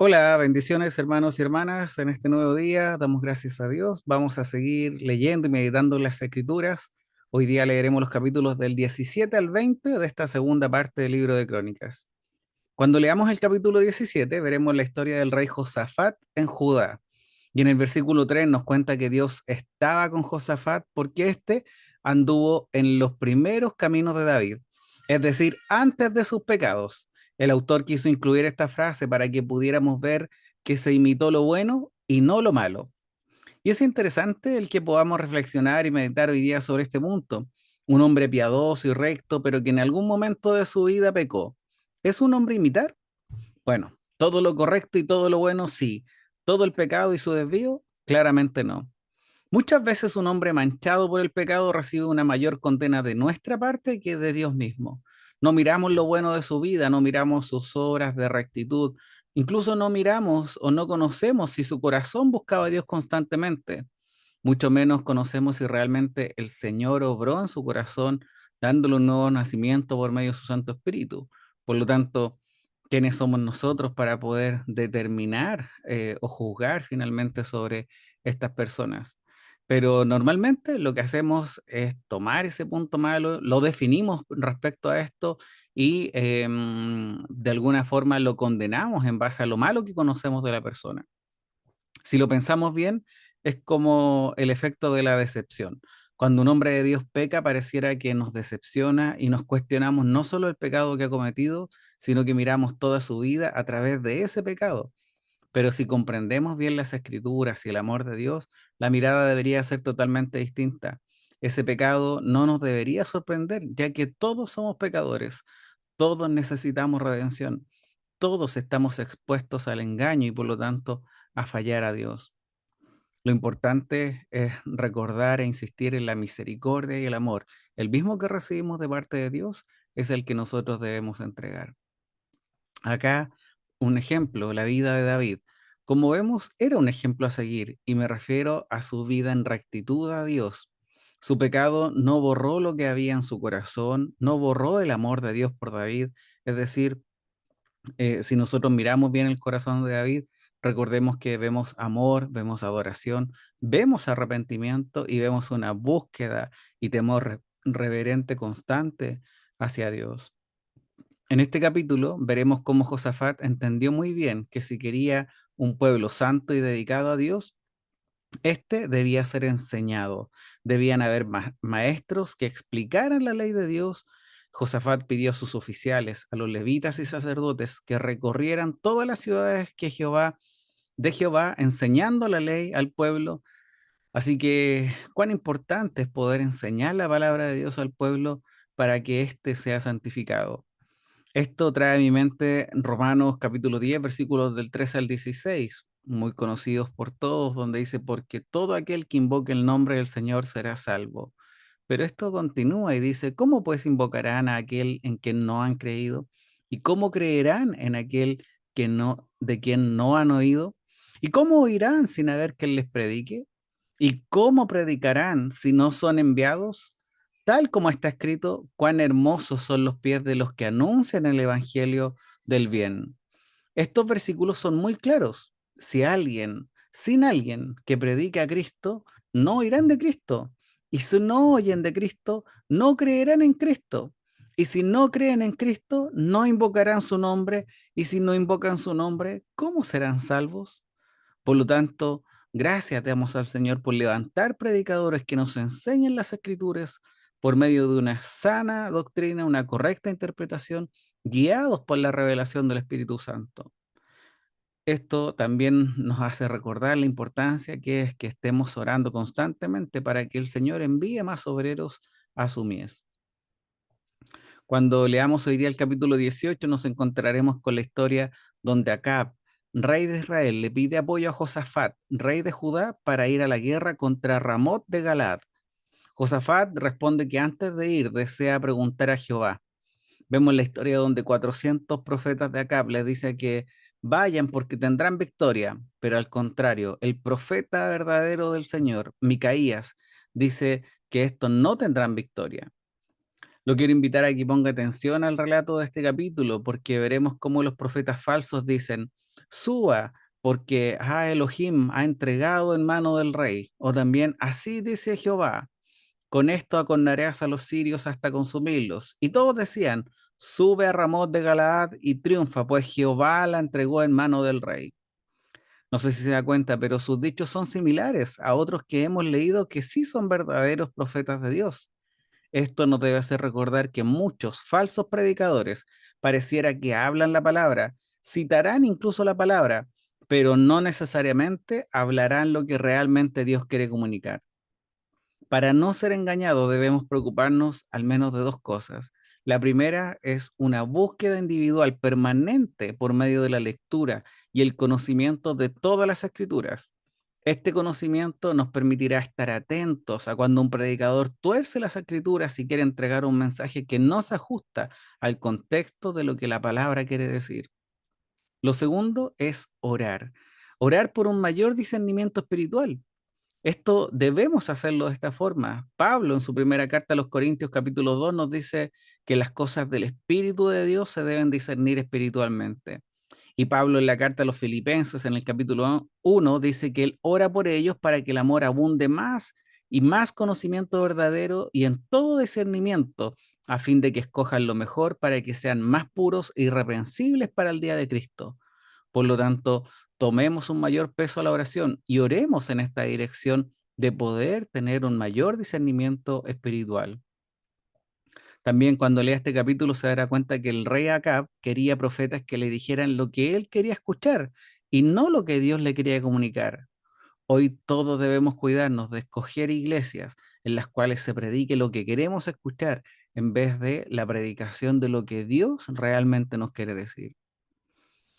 Hola, bendiciones hermanos y hermanas. En este nuevo día damos gracias a Dios. Vamos a seguir leyendo y meditando las Escrituras. Hoy día leeremos los capítulos del 17 al 20 de esta segunda parte del libro de Crónicas. Cuando leamos el capítulo 17, veremos la historia del rey Josafat en Judá. Y en el versículo 3 nos cuenta que Dios estaba con Josafat porque éste anduvo en los primeros caminos de David, es decir, antes de sus pecados. El autor quiso incluir esta frase para que pudiéramos ver que se imitó lo bueno y no lo malo. Y es interesante el que podamos reflexionar y meditar hoy día sobre este punto. Un hombre piadoso y recto, pero que en algún momento de su vida pecó. ¿Es un hombre a imitar? Bueno, todo lo correcto y todo lo bueno sí. Todo el pecado y su desvío, claramente no. Muchas veces un hombre manchado por el pecado recibe una mayor condena de nuestra parte que de Dios mismo. No miramos lo bueno de su vida, no miramos sus obras de rectitud, incluso no miramos o no conocemos si su corazón buscaba a Dios constantemente. Mucho menos conocemos si realmente el Señor obró en su corazón, dándole un nuevo nacimiento por medio de su Santo Espíritu. Por lo tanto, ¿quiénes somos nosotros para poder determinar o juzgar finalmente sobre estas personas? Pero normalmente lo que hacemos es tomar ese punto malo, lo definimos respecto a esto y de alguna forma lo condenamos en base a lo malo que conocemos de la persona. Si lo pensamos bien, es como el efecto de la decepción. Cuando un hombre de Dios peca, pareciera que nos decepciona y nos cuestionamos no solo el pecado que ha cometido, sino que miramos toda su vida a través de ese pecado. Pero si comprendemos bien las escrituras y el amor de Dios, la mirada debería ser totalmente distinta. Ese pecado no nos debería sorprender, ya que todos somos pecadores, todos necesitamos redención, todos estamos expuestos al engaño y por lo tanto a fallar a Dios. Lo importante es recordar e insistir en la misericordia y el amor. El mismo que recibimos de parte de Dios es el que nosotros debemos entregar. Acá un ejemplo, la vida de David. Como vemos, era un ejemplo a seguir y me refiero a su vida en rectitud a Dios. Su pecado no borró lo que había en su corazón, no borró el amor de Dios por David. Es decir, si nosotros miramos bien el corazón de David, recordemos que vemos amor, vemos adoración, vemos arrepentimiento y vemos una búsqueda y temor reverente constante hacia Dios. En este capítulo veremos cómo Josafat entendió muy bien que si quería un pueblo santo y dedicado a Dios, este debía ser enseñado. Debían haber maestros que explicaran la ley de Dios. Josafat pidió a sus oficiales, a los levitas y sacerdotes, que recorrieran todas las ciudades de Jehová, enseñando la ley al pueblo. Así que, cuán importante es poder enseñar la palabra de Dios al pueblo para que éste sea santificado. Esto trae a mi mente Romanos capítulo 10 versículos del 13 al 16, muy conocidos por todos, donde dice, porque todo aquel que invoque el nombre del Señor será salvo. Pero esto continúa y dice, ¿cómo pues invocarán a aquel en quien no han creído? ¿Y cómo creerán en aquel de quien no han oído? ¿Y cómo oirán sin haber quien les predique? ¿Y cómo predicarán si no son enviados? Tal como está escrito, cuán hermosos son los pies de los que anuncian el evangelio del bien. Estos versículos son muy claros. Si sin alguien que predique a Cristo, no oirán de Cristo. Y si no oyen de Cristo, no creerán en Cristo. Y si no creen en Cristo, no invocarán su nombre. Y si no invocan su nombre, ¿cómo serán salvos? Por lo tanto, gracias damos al Señor por levantar predicadores que nos enseñen las escrituras por medio de una sana doctrina, una correcta interpretación, guiados por la revelación del Espíritu Santo. Esto también nos hace recordar la importancia que es que estemos orando constantemente para que el Señor envíe más obreros a su mies. Cuando leamos hoy día el capítulo 18, nos encontraremos con la historia donde Acab, rey de Israel, le pide apoyo a Josafat, rey de Judá, para ir a la guerra contra Ramot de Galaad. Josafat responde que antes de ir desea preguntar a Jehová. Vemos la historia donde 400 profetas de Acab les dice que vayan porque tendrán victoria, pero al contrario, el profeta verdadero del Señor, Micaías, dice que estos no tendrán victoria. Lo quiero invitar a que ponga atención al relato de este capítulo, porque veremos cómo los profetas falsos dicen, Suba, porque Elohim ha entregado en mano del rey. O también, así dice Jehová, con esto acornarás a los sirios hasta consumirlos. Y todos decían, sube a Ramot de Galaad y triunfa, pues Jehová la entregó en mano del rey. No sé si se da cuenta, pero sus dichos son similares a otros que hemos leído que sí son verdaderos profetas de Dios. Esto nos debe hacer recordar que muchos falsos predicadores pareciera que hablan la palabra, citarán incluso la palabra, pero no necesariamente hablarán lo que realmente Dios quiere comunicar. Para no ser engañados debemos preocuparnos al menos de dos cosas. La primera es una búsqueda individual permanente por medio de la lectura y el conocimiento de todas las escrituras. Este conocimiento nos permitirá estar atentos a cuando un predicador tuerce las escrituras y quiere entregar un mensaje que no se ajusta al contexto de lo que la palabra quiere decir. Lo segundo es orar. Orar por un mayor discernimiento espiritual. Esto debemos hacerlo de esta forma. Pablo en su primera carta a los Corintios capítulo 2 nos dice que las cosas del Espíritu de Dios se deben discernir espiritualmente. Y Pablo en la carta a los Filipenses en el capítulo 1 dice que él ora por ellos para que el amor abunde más y más conocimiento verdadero y en todo discernimiento, a fin de que escojan lo mejor para que sean más puros e irreprensibles para el día de Cristo. Por lo tanto, tomemos un mayor peso a la oración y oremos en esta dirección de poder tener un mayor discernimiento espiritual. También cuando lea este capítulo se dará cuenta que el rey Acab quería profetas que le dijeran lo que él quería escuchar y no lo que Dios le quería comunicar. Hoy todos debemos cuidarnos de escoger iglesias en las cuales se predique lo que queremos escuchar en vez de la predicación de lo que Dios realmente nos quiere decir.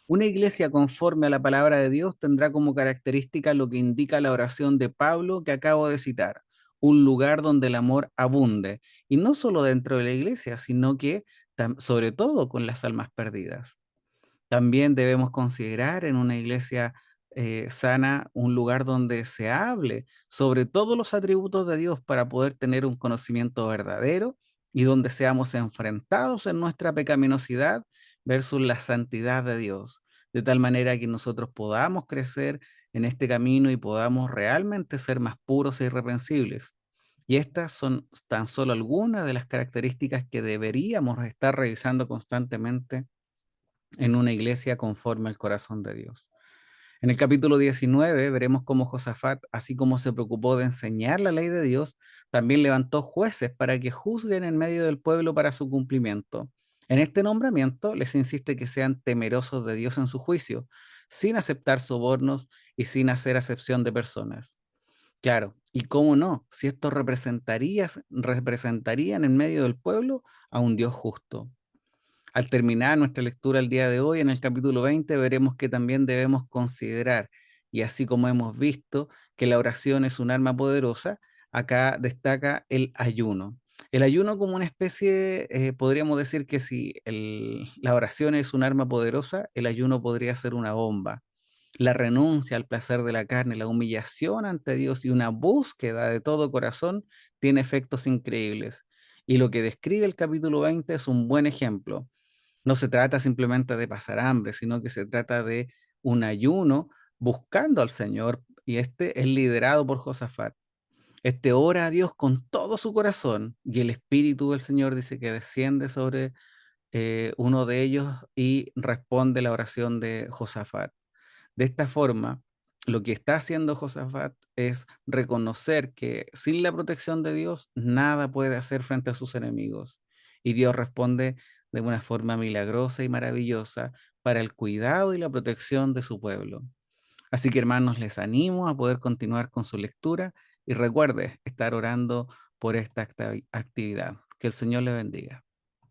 Una iglesia conforme a la palabra de Dios tendrá como característica lo que indica la oración de Pablo que acabo de citar, un lugar donde el amor abunde, y no solo dentro de la iglesia, sino que sobre todo con las almas perdidas. También debemos considerar en una iglesia sana un lugar donde se hable sobre todos los atributos de Dios para poder tener un conocimiento verdadero y donde seamos enfrentados en nuestra pecaminosidad versus la santidad de Dios, de tal manera que nosotros podamos crecer en este camino y podamos realmente ser más puros e irreprensibles. Y estas son tan solo algunas de las características que deberíamos estar revisando constantemente en una iglesia conforme al corazón de Dios. En el capítulo 19 veremos cómo Josafat, así como se preocupó de enseñar la ley de Dios, también levantó jueces para que juzguen en medio del pueblo para su cumplimiento. En este nombramiento les insiste que sean temerosos de Dios en su juicio, sin aceptar sobornos y sin hacer acepción de personas. Claro, y cómo no, si estos representarían en medio del pueblo a un Dios justo. Al terminar nuestra lectura el día de hoy, en el capítulo 20, veremos que también debemos considerar, y así como hemos visto que la oración es un arma poderosa, acá destaca el ayuno. El ayuno como una especie, podríamos decir que si la oración es un arma poderosa, el ayuno podría ser una bomba. La renuncia al placer de la carne, la humillación ante Dios y una búsqueda de todo corazón tiene efectos increíbles. Y lo que describe el capítulo 20 es un buen ejemplo. No se trata simplemente de pasar hambre, sino que se trata de un ayuno buscando al Señor, y este es liderado por Josafat. Este ora a Dios con todo su corazón y el Espíritu del Señor dice que desciende sobre uno de ellos y responde la oración de Josafat. De esta forma, lo que está haciendo Josafat es reconocer que sin la protección de Dios, nada puede hacer frente a sus enemigos. Y Dios responde de una forma milagrosa y maravillosa para el cuidado y la protección de su pueblo. Así que hermanos, les animo a poder continuar con su lectura y recuerde estar orando por esta actividad. Que el Señor le bendiga.